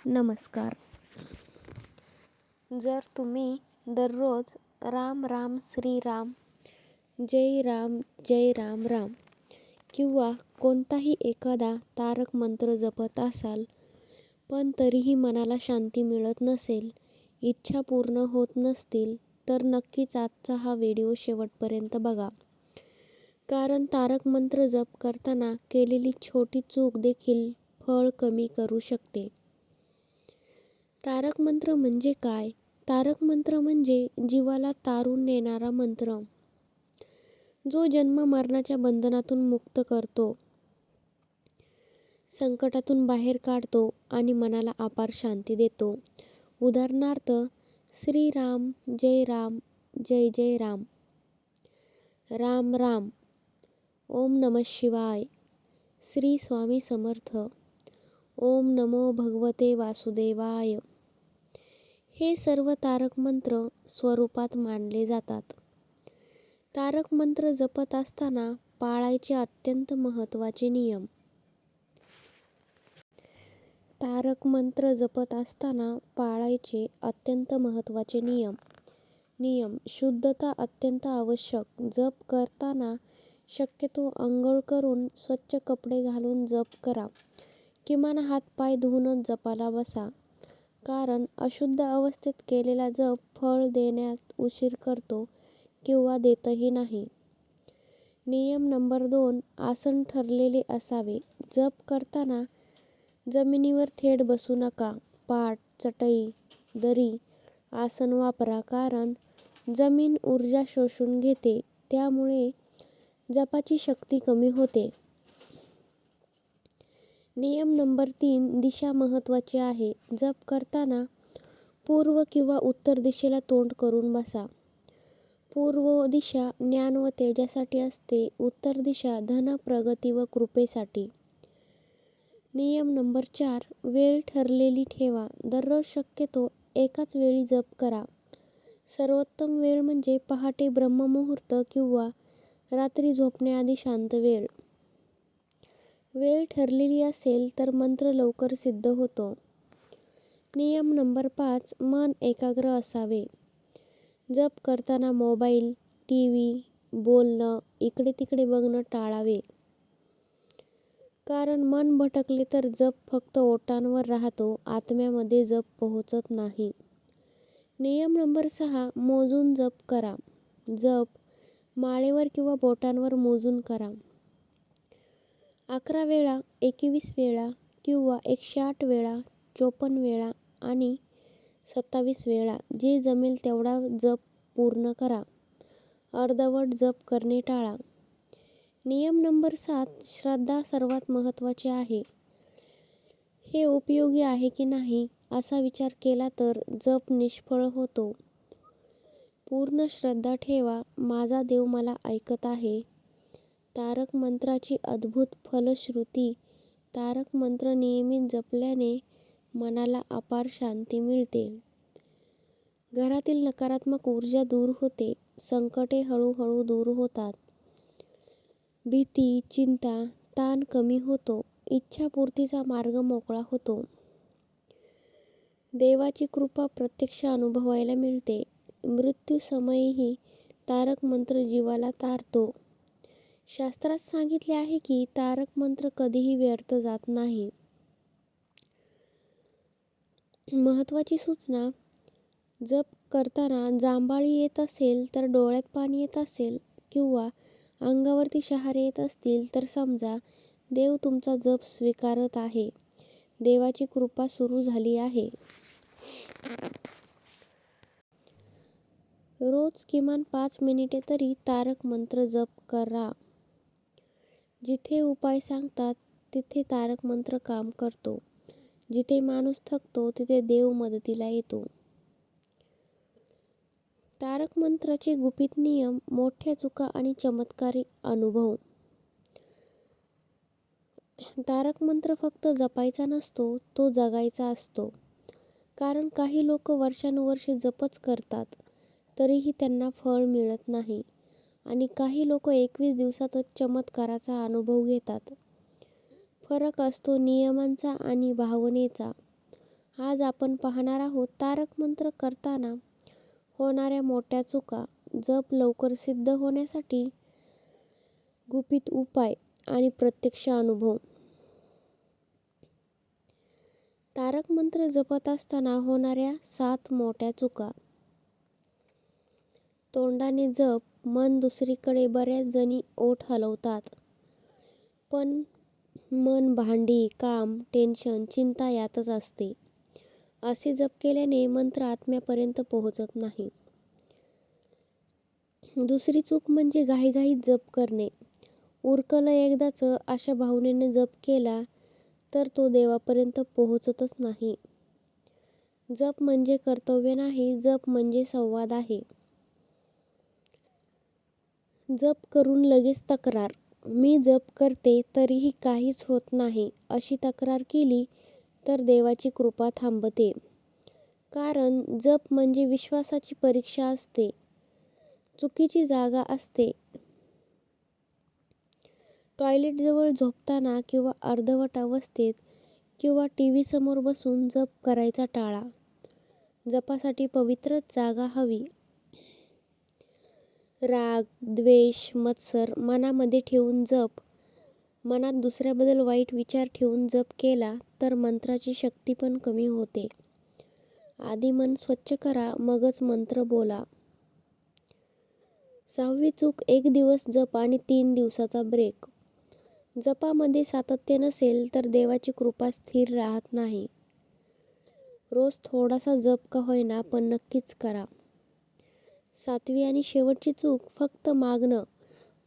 नमस्कार. जर तुम्ही दररोज राम राम श्रीराम, जय राम जय राम राम किंवा कोणताही एखादा तारक मंत्र जपत असाल, पण तरीही मनाला शांती मिळत नसेल, इच्छा पूर्ण होत नसतील, तर नक्कीच आजचा हा व्हिडिओ शेवटपर्यंत बघा. कारण तारक मंत्र जप करताना केलेली छोटी चूक देखील फळ कमी करू शकते. तारक मंत्र म्हणजे काय? तारक मंत्र म्हणजे जीवाला तारून नेणारा मंत्र, जो जन्म मरणाच्या बंधनातून मुक्त करतो, संकटातून बाहेर काढतो आणि मनाला अपार शांती देतो. उदाहरणार्थ, श्रीराम जय राम जय जय राम, राम राम, ओम नमः शिवाय, श्री स्वामी समर्थ, ओम नमो भगवते वासुदेवाय. हे सर्व तारक मंत्र स्वरूपात मानले जातात. तारक मंत्र जपत असताना पाळायचे अत्यंत महत्त्वाचे नियम. तारक मंत्र जपत असताना पाळायचे अत्यंत महत्त्वाचे नियम. शुद्धता अत्यंत आवश्यक. जप करताना शक्यतो अंघोळ करून स्वच्छ कपडे घालून जप करा. किमान हात-पाय धुवूनच जपाला बसा. कारण अशुद्ध अवस्थेत केलेला जप फळ देण्यात उशीर करतो किंवा देतही नाही. नियम नंबर 2. आसन ठरलेले असावे. जप करताना जमिनीवर थेट बसू नका. पाट, चटई, दरी, आसन वापरा. कारण जमीन ऊर्जा शोषून घेते, त्यामुळे जपाची शक्ती कमी होते. नियम नंबर 3. दिशा महत्त्वाची आहे. जप करताना पूर्व किंवा उत्तर दिशेला तोंड करून बसा. पूर्व दिशा ज्ञान व तेजासाठी असते. उत्तर दिशा धन, प्रगती व कृपेसाठी. नियम नंबर 4. वेळ ठरलेली ठेवा. दररोज शक्यतो एकाच वेळी जप करा. सर्वोत्तम वेळ म्हणजे पहाटे ब्रह्ममुहूर्त किंवा रात्री झोपण्याआधी शांत वेळ. वेळ ठरलेली असेल तर मंत्र लवकर सिद्ध होतो. नियम नंबर 5. मन एकाग्र असावे. जप करताना मोबाईल, टीव्ही, बोलणं, इकडे-तिकडे बघणं टाळावे. कारण मन भटकले तर जप फक्त ओठांवर राहतो, आत्म्यामध्ये जप पोहोचत नाही. नियम नंबर 6. मोजून जप करा. जप माळेवर किंवा बोटांवर मोजून करा. 11 वेळा, 21 वेळा किंवा 108 वेळा, 54 वेळा आणि 27 वेळा जे जमेल तेवढा जप पूर्ण करा. अर्धवट जप करणे टाळा. नियम नंबर 7. श्रद्धा सर्वात महत्त्वाचे आहे. हे उपयोगी आहे की नाही असा विचार केला तर जप निष्फळ होतो. पूर्ण श्रद्धा ठेवा. माझा देव मला ऐकत आहे. तारक मंत्राची अद्भुत फलश्रुती. तारक मंत्र नियमित जपल्याने मनाला अपार शांती मिळते. घरातील नकारात्मक ऊर्जा दूर होते. संकटे हळूहळू दूर होतात. भीती, चिंता, ताण कमी होतो. इच्छापूर्तीचा मार्ग मोकळा होतो. देवाची कृपा प्रत्यक्ष अनुभवायला मिळते. मृत्यूसमयीही तारक मंत्र जीवाला तारतो. शास्त्रात सांगितले आहे की तारक मंत्र कधीही व्यर्थ जात नाही. महत्त्वाची सूचना. जप करताना जांभळी येत असेल तर डोळ्यात पाणी येत असेल किंवा अंगावरती शहारे येत असतील तर समजा देव तुमचा जप स्वीकारत आहे. देवाची कृपा सुरू झाली आहे. रोज किमान 5 मिनिटे तरी तारक मंत्र जप करा. जिथे उपाय सांगतात तिथे तारक मंत्र काम करतो. जिथे माणूस थकतो तिथे देव मदतीला येतो. तारक मंत्राचे गुपित नियम, मोठ्या चुका आणि चमत्कारी अनुभव. तारक मंत्र फक्त जपायचा नसतो, तो जगायचा असतो. कारण काही लोक वर्षानुवर्षे जपच करतात, तरीही त्यांना फळ मिळत नाही आणि काही लोक 21 दिवसातच चमत्काराचा अनुभव घेतात. फरक असतो नियमांचा आणि भावनेचा. आज आपण पाहणार आहोत तारक मंत्र करताना होणाऱ्या मोठ्या चुका, जप लवकर सिद्ध होण्यासाठी गुपित उपाय आणि प्रत्यक्ष अनुभव. तारक मंत्र जपत असताना होणाऱ्या 7 मोठ्या चुका. तोंडाने जप, मन दुसरीकडे. बऱ्याच जणी ओठ हलवतात, पण मन भांडी, काम, टेन्शन, चिंता यातच असते. असे जप केल्याने मंत्र आत्म्यापर्यंत पोहोचत नाही. दुसरी चूक म्हणजे घाईघाईत जप करणे. उरकलं एकदाच अशा भावनेने जप केला तर तो देवापर्यंत पोहोचतच नाही. जप म्हणजे कर्तव्य नाही, जप म्हणजे संवाद आहे. जप करून लगेच तक्रार, मी जप करते तरीही काहीच होत नाही, अशी तक्रार केली तर देवाची कृपा थांबते. कारण जप म्हणजे विश्वासाची परीक्षा असते, चुकीची जागा असते. टॉयलेटजवळ झोपताना किंवा अर्धवट अवस्थेत किंवा टीव्ही समोर बसून जप करायचा टाळा. जपासाठी पवित्र जागा हवी. राग, द्वेष, मत्सर मनामध्ये ठेवून जप, मनात दुसऱ्याबद्दल वाईट विचार ठेवून जप केला तर मंत्राची शक्ती पण कमी होते. आधी मन स्वच्छ करा, मगच मंत्र बोला. 6वी चूक, 1 दिवस जप आणि 3 दिवसाचा ब्रेक. जपामध्ये सातत्य नसेल तर देवाची कृपा स्थिर राहत नाही. रोज थोडासा जप का होईना पण नक्कीच करा. 7वी आणि शेवटची चूक, फक्त मागणं,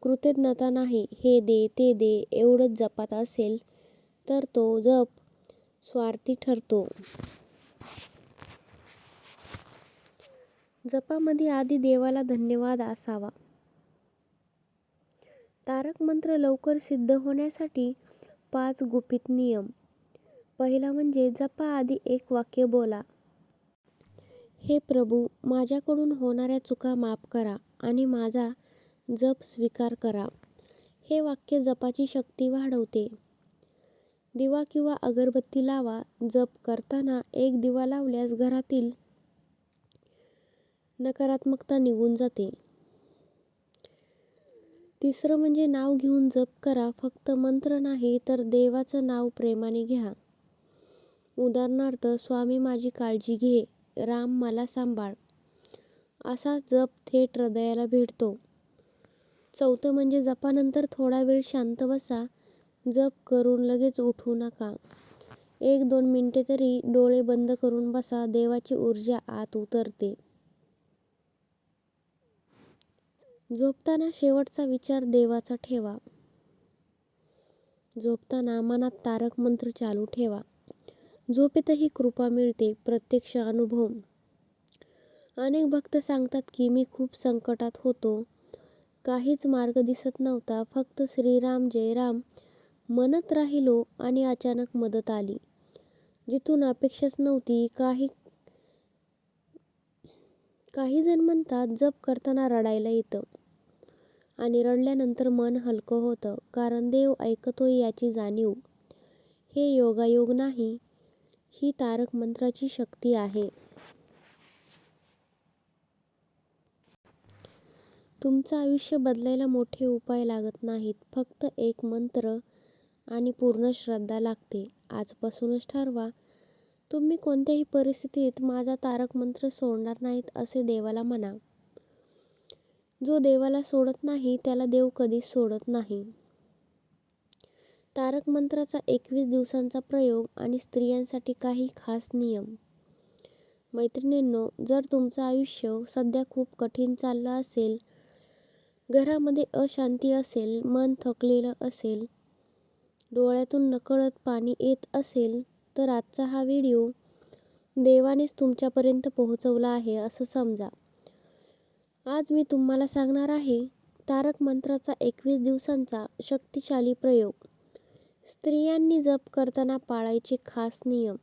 कृतज्ञता नाही. हे दे, ते दे एवढंच जपात असेल तर तो जप स्वार्थी ठरतो. जपामध्ये आधी देवाला धन्यवाद असावा. तारक मंत्र लवकर सिद्ध होण्यासाठी 5 गुपित नियम. पहिला म्हणजे जपाआधी एक वाक्य बोला. हे प्रभू, माझ्याकडून होणाऱ्या चुका माफ करा आणि माझा जप स्वीकार करा. हे वाक्य जपाची शक्ती वाढवते. दिवा किंवा अगरबत्ती लावा. जप करताना एक दिवा लावल्यास घरातील नकारात्मकता निघून जाते. तिसरं म्हणजे नाव घेऊन जप करा. फक्त मंत्र नाही तर देवाचं नाव प्रेमाने घ्या. उदाहरणार्थ, स्वामी माझी काळजी घे, राम मला सांभाळ. असा जप थेट हृदयाला भेटतो. चौथं म्हणजे जपानंतर थोडा वेळ शांत बसा. जप करून लगेच उठू नका. 1-2 मिनिटे तरी डोळे बंद करून बसा. देवाची ऊर्जा आत उतरते. झोपताना शेवटचा विचार देवाचा ठेवा. झोपताना मनात तारक मंत्र चालू ठेवा. झोपेतही कृपा मिळते. प्रत्यक्ष अनुभव. अनेक भक्त सांगतात की मी खूप संकटात होतो. काहीच मार्ग दिसत नव्हता. फक्त श्रीराम जय राम म्हणत राहिलो आणि अचानक मदत आली. जिथून अपेक्षाच नव्हती. काही जण म्हणतात जप करताना रडायला येतं आणि रडल्यानंतर मन हलकं होतं, कारण देव ऐकतोय याची जाणीव. हे योगायोग नाही, ही तारक मंत्राची शक्ती आहे. तुमचं आयुष्य बदलायला मोठे उपाय लागत नाहीत. फक्त एक मंत्र आणि पूर्ण श्रद्धा लागते. आजपासूनच ठरवा, तुम्ही कोणत्याही परिस्थितीत माझा तारक मंत्र सोडणार नाहीत असे देवाला म्हणा. जो देवाला सोडत नाही त्याला देव कधीच सोडत नाही. तारक मंत्राचा 21 दिवसांचा प्रयोग आणि स्त्रियांसाठी काही खास नियम. मैत्रिणींनो, जर तुमचं आयुष्य सध्या खूप कठीण चाललं असेल, घरामध्ये अशांती असेल, मन थकलेलं असेल, डोळ्यातून नकळत पाणी येत असेल, तर आजचा हा व्हिडिओ देवानेच तुमच्यापर्यंत पोहोचवला आहे असं समजा. आज मी तुम्हाला सांगणार आहे तारक मंत्राचा 21 दिवसांचा शक्तिशाली प्रयोग, स्त्रियांनी जप करताना पाळायचे खास नियम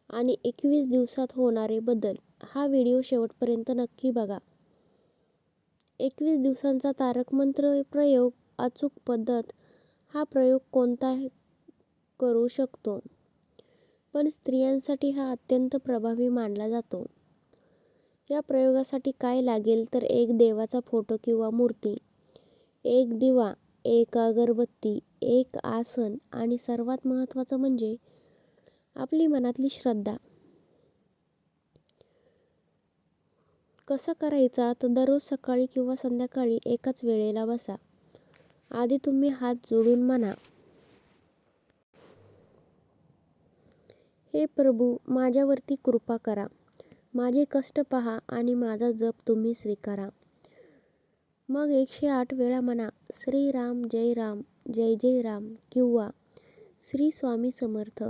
आणि 21 दिवसात होणारे बदल. हा व्हिडिओ शेवटपर्यंत नक्की बघा. 21 दिवसांचा तारक मंत्र प्रयोग, अचूक पद्धत. हा प्रयोग कोणता करू शकतो. पण स्त्रियांसाठी हा अत्यंत प्रभावी मानला जातो. या प्रयोगासाठी काय लागेल तर एक देवाचा फोटो किंवा मूर्ती, एक दिवा, एक अगरबत्ती, एक आसन आणि सर्वात महत्त्वाचं म्हणजे आपली मनातली श्रद्धा. कसं करायचा तर दररोज सकाळी किंवा संध्याकाळी एकाच वेळेला बसा. आधी तुम्ही हात जोडून म्हणा, हे प्रभू, माझ्यावरती कृपा करा. माझे कष्ट पहा आणि माझा जप तुम्ही स्वीकारा. मग 108 वेळा म्हणा, श्रीराम जय राम, जय जय राम किंवा श्री स्वामी समर्थ.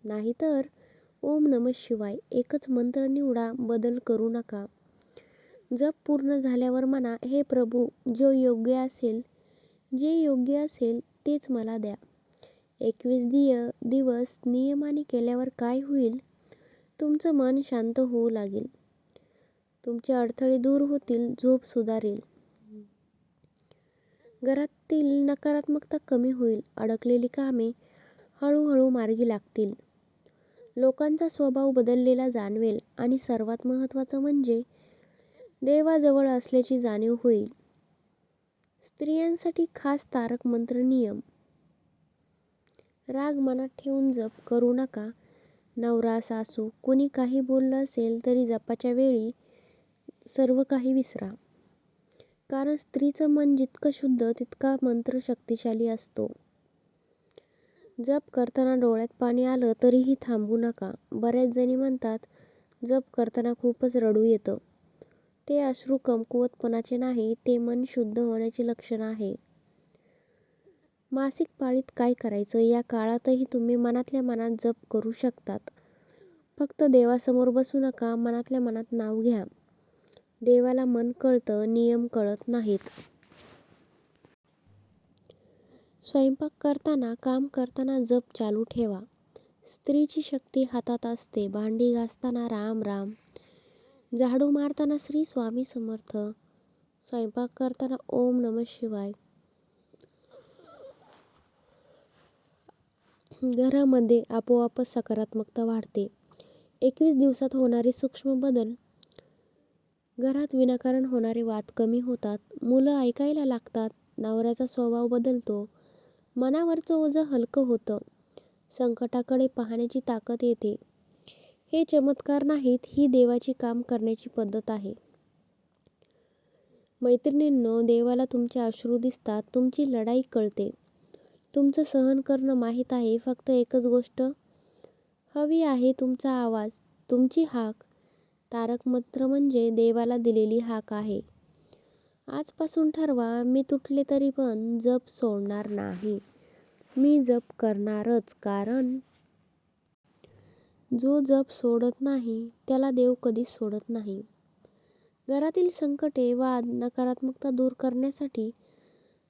नाहीतर ओम नमः शिवाय. एकच मंत्र निवडा, बदल करू नका. जप पूर्ण झाल्यावर म्हणा, हे प्रभू, जे योग्य असेल तेच मला द्या. 21 दिवस नियमाने केल्यावर काय होईल? तुमचं मन शांत होऊ लागेल. तुमचे अडथळे दूर होतील, झोप सुधारेल. घरातील नकारात्मकता कमी होईल. अडकलेली कामे हळूहळू मार्गी लागतील. लोकांचा स्वभाव बदललेला जाणवेल आणि सर्वात महत्त्वाचं म्हणजे देवाजवळ असल्याची जाणीव होईल. स्त्रियांसाठी खास तारक मंत्र नियम. राग मनात ठेवून जप करू नका. नवरा, सासू कुणी काही बोललं असेल तरी जपाच्या वेळी सर्व काही विसरा. कारण स्त्रीचं मन जितकं शुद्ध तितका मंत्र शक्तिशाली असतो. जप करताना डोळ्यात पाणी आलं तरीही थांबू नका. बऱ्याच जणी म्हणतात, जप करताना खूपच रडू येतं. ते अश्रू कमकुवतपणाचे नाही, ते मन शुद्ध होण्याचे लक्षण आहे. मासिक पाळीत काय करायचं? या काळातही तुम्ही मनातल्या मनात जप करू शकतात. फक्त देवासमोर बसू नका, मनातल्या मनात नाव घ्या. देवाला मन कळतं, नियम कळत नाहीत. स्वयंपाक करताना, काम करताना जप चालू ठेवा. स्त्रीची शक्ती हातात असते. भांडी घासताना राम राम, झाडू मारताना श्री स्वामी समर्थ, स्वयंपाक करताना ओम नमः शिवाय. घरामध्ये आपोआपच सकारात्मकता वाढते. 21 दिवसात होणारे सूक्ष्म बदल. घरात विनाकारण होणारे वाद कमी होतात. मुलं ऐकायला लागतात. नवऱ्याचा स्वभाव बदलतो. मनावरचं ओझं हलकं होतं. संकटाकडे पाहण्याची ताकद येते. हे चमत्कार नाहीत, ही देवाची काम करण्याची पद्धत आहे. मैत्रिणींनो, देवाला तुमचे अश्रू दिसतात. तुमची लढाई कळते. तुमचं सहन करणं माहीत आहे. फक्त एकच गोष्ट हवी आहे, तुमचा आवाज, तुमची हाक. तारक मंत्र म्हणजे देवाला दिलेली हाक आहे. आजपासून ठरवा, मी तुटले तरी पण जप सोडणार नाही. मी जप करणारच. कारण जो जप सोडत नाही त्याला देव कधीच सोडत नाही. घरातील संकटे, वाद, नकारात्मकता दूर करण्यासाठी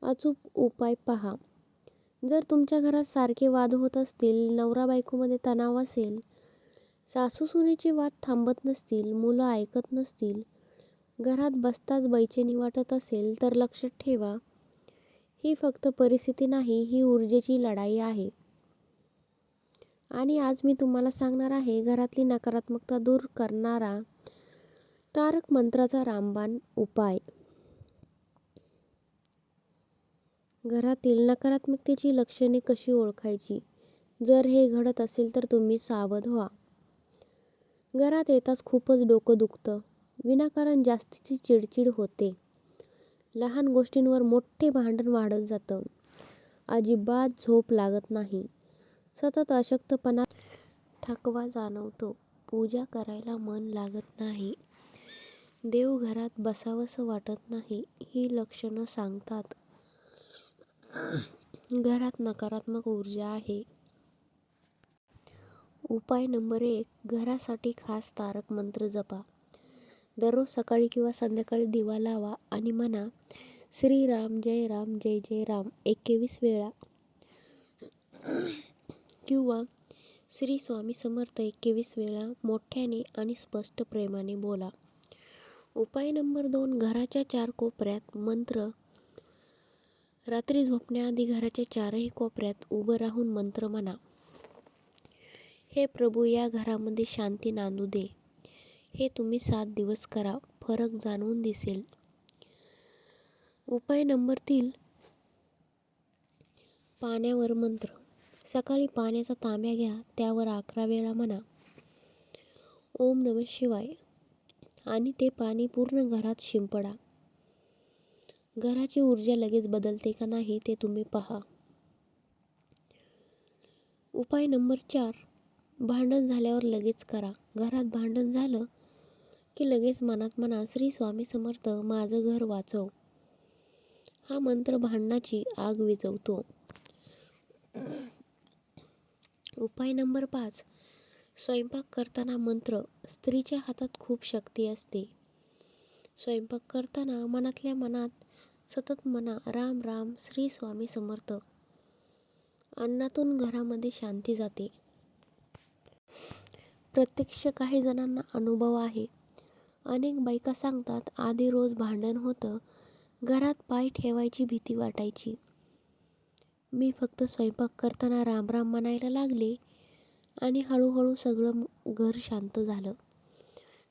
अचूक उपाय पहा. जर तुमच्या घरात सारखे वाद होत असतील, नवरा बायकोमध्ये तणाव असेल, सासू सुनेचे वाद थांबत नसतील, मुलं ऐकत नसतील, घरात बसताच बेचैनी वाटत असेल तर लक्षात ठेवा, ही फक्त परिस्थिती नाही, ही ऊर्जेची लढाई आहे. आणि आज मी तुम्हाला सांगणार आहे घरातली नकारात्मकता दूर करणारा तारक मंत्राचा रामबाण उपाय. घरातील नकारात्मकतेची लक्षणे कशी ओळखायची? जर हे घडत असेल तर तुम्ही सावध व्हा. घरात येताच खूपच डोकं दुखतं. विनाकारण जास्तीची चिडचिड होते. लहान गोष्टींवर मोठे भांडण वाढत जातं. अजिबात झोप लागत नाही. सतत अशक्तपणा, थकवा जाणवतो. पूजा करायला मन लागत नाही. देवघरात बसावंसं वाटत नाही. ही लक्षणं सांगतात घरात नकारात्मक ऊर्जा आहे. उपाय नंबर 1. घरासाठी खास तारक मंत्र जपा. दररोज सकाळी किंवा संध्याकाळी दिवा लावा आणि म्हणा, श्रीराम जय राम, जय जय राम 21 वेळा किंवा श्री स्वामी समर्थ 21 वेळा मोठ्याने आणि स्पष्ट प्रेमाने बोला. उपाय नंबर 2. घराच्या 4 कोपऱ्यात मंत्र. रात्री झोपण्याआधी घराच्या 4ही कोपऱ्यात उभं राहून मंत्र म्हणा. हे प्रभू या घरामध्ये शांती नांदू दे. हे तुम्ही 7 दिवस करा, फरक जाणवून दिसेल. उपाय नंबर 3, पाण्यावर मंत्र. सकाळी पाण्याचा तांब्या घ्या, त्यावर 11 वेळा म्हणा ओम नमः शिवाय आणि ते पाणी पूर्ण घरात शिंपडा. घराची ऊर्जा लगेच बदलते का नाही ते तुम्ही पहा. उपाय नंबर 4, भांडण झाल्यावर लगेच करा. घरात भांडण झालं की लगेच मनात म्हणा श्री स्वामी समर्थ माझं घर वाचव. हा मंत्र भांडणाची आग विझवतो. उपाय नंबर 5, स्वयंपाक करताना मंत्र. स्त्रीच्या हातात खूप शक्ती असते. स्वयंपाक करताना मनातल्या मनात सतत म्हणा राम राम श्री स्वामी समर्थ. अन्नातून घरामध्ये शांती जाते. प्रत्यक्ष काही जणांना अनुभव आहे. अनेक बायका सांगतात आधी रोज भांडण होतं, घरात पाय ठेवायची भीती वाटायची. मी फक्त स्वयंपाक करताना राम राम म्हणायला लागले आणि हळूहळू सगळं घर शांत झालं.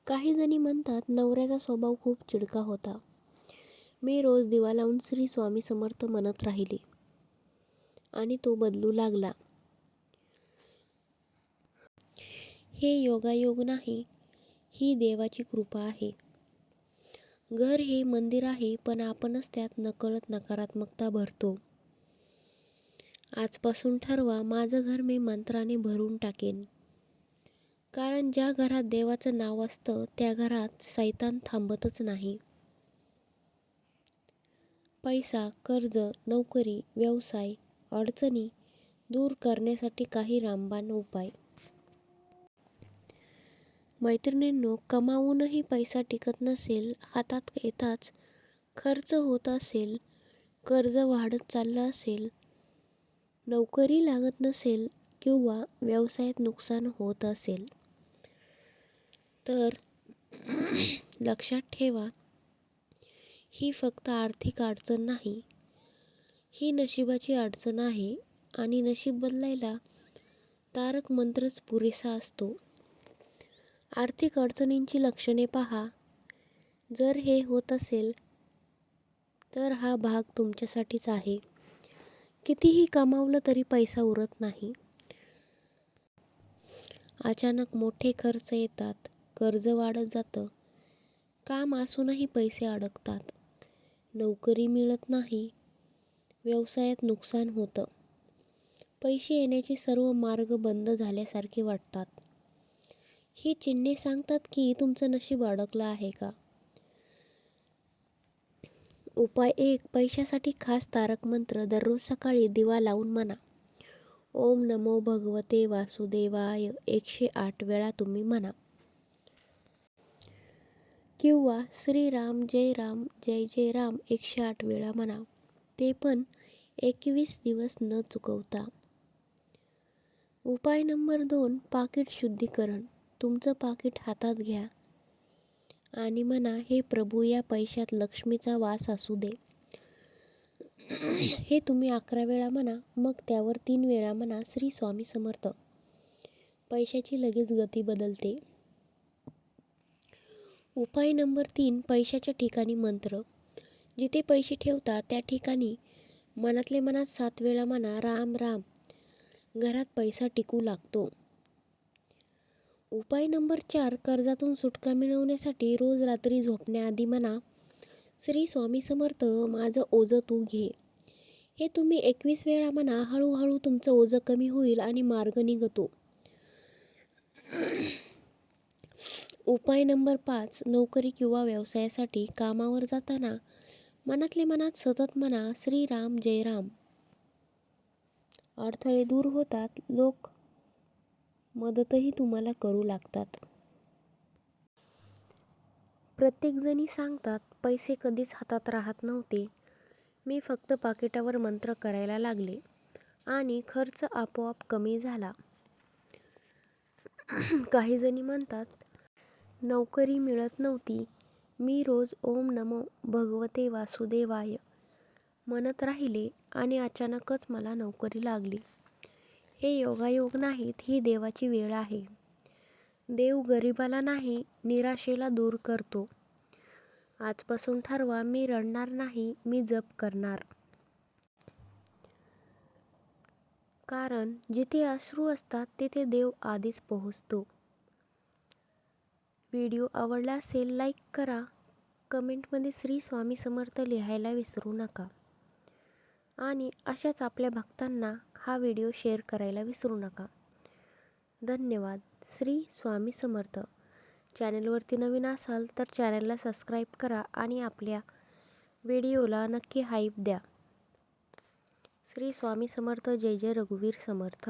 काही जणी म्हणतात नवऱ्याचा स्वभाव खूप चिडका होता. मी रोज दिवा लावून श्री स्वामी समर्थ म्हणत राहिले आणि तो बदलू लागला. हे योगायोग नाही, ही देवाची कृपा आहे. घर हे मंदिर आहे, पण आपणच त्यात नकळत नकारात्मकता भरतो. आजपासून ठरवा माझं घर मी मंत्राने भरून टाकेन. कारण ज्या घरात देवाचं नाव असतं त्या घरात सैतान थांबतच नाही. पैसा, कर्ज, नोकरी, व्यवसाय, अडचणी दूर करण्यासाठी काही रामबाण उपाय. मैत्रिणींनो, कमावूनही पैसा टिकत नसेल, हातात येताच खर्च होत असेल, कर्ज वाढत चाललं असेल, नोकरी लागत नसेल किंवा व्यवसायात नुकसान होत असेल, तर लक्षात ठेवा, ही फक्त आर्थिक अडचण नाही, ही नशिबाची अडचण आहे आणि नशीब बदलायला तारक मंत्रच पुरेसा असतो. आर्थिक अडचणींची लक्षणे पहा. जर हे होत असेल तर हा भाग तुमच्यासाठीच आहे. कितीही कमावलं तरी पैसा उरत नाही. अचानक मोठे खर्च येतात, कर्ज वाढत जातं, काम असूनही पैसे अडकतात, नोकरी मिळत नाही, व्यवसायात नुकसान होतं, पैसे येण्याचे सर्व मार्ग बंद झाल्यासारखे वाटतात. ही चिन्हे सांगतात की तुमचं नशीब अडकलं आहे का? उपाय 1, पैशासाठी खास तारक मंत्र. दररोज सकाळी दिवा लावून म्हणा ओम नमो भगवते वासुदेवाय 108 वेळा तुम्ही म्हणा. किंवा श्रीराम जय जय राम 108 वेळा म्हणा. ते पण 21 दिवस न चुकवता. उपाय नंबर 2, पाकीट शुद्धीकरण. तुमचं पाकीट हातात घ्या आणि म्हणा हे प्रभू या पैशात लक्ष्मीचा वास असू दे. हे तुम्ही 11 वेळा म्हणा, मग त्यावर 3 वेळा म्हणा श्री स्वामी समर्थ. पैशाची लगेच गती बदलते. उपाय नंबर 3, पैशाच्या ठिकाणी मंत्र. जिथे पैसे ठेवता त्या ठिकाणी मनातले मनात 7 वेळा म्हणा राम राम. घरात पैसा टिकू लागतो. उपाय नंबर 4, कर्जातून सुटका मिळवण्यासाठी रोज रात्री झोपण्याआधी म्हणा श्री स्वामी समर्थ माझं ओझं तू घे. हे तुम्ही 21 वेळा म्हणा. हळूहळू तुमचं ओझं कमी होईल आणि मार्ग निघतो. उपाय नंबर 5, नोकरी किंवा व्यवसायासाठी कामावर जाताना मनातले मनात सतत म्हणा श्रीराम जय राम. अडथळे दूर होतात, लोक मदतही तुम्हाला करू लागतात. प्रत्येकजणी सांगतात पैसे कधीच हातात राहत नव्हते, मी फक्त पाकिटावर मंत्र करायला लागले आणि खर्च आपोआप कमी झाला. काही जणी म्हणतात नोकरी मिळत नव्हती, मी रोज ओम नमो भगवते वासुदेवाय म्हणत राहिले आणि अचानकच मला नोकरी लागली. हे योगायोग नाहीत, ही देवाची वेळ आहे. देव गरिबाला नाही, निराशेला दूर करतो. आजपासून ठरवा, मी रडणार नाही, मी जप करणार. कारण जिथे अश्रू असतात तिथे देव आधीच पोहोचतो. व्हिडिओ आवडला असेल लाईक करा. कमेंटमध्ये श्री स्वामी समर्थ लिहायला विसरू नका. आणि अशाच आपल्या भक्तांना हा व्हिडिओ शेअर करायला विसरू नका. धन्यवाद. श्री स्वामी समर्थ. चॅनलवरती नवीन असाल तर चॅनलला सबस्क्राईब करा आणि आपल्या व्हिडिओला नक्की हाईप द्या. श्री स्वामी समर्थ. जय जय रघुवीर समर्थ.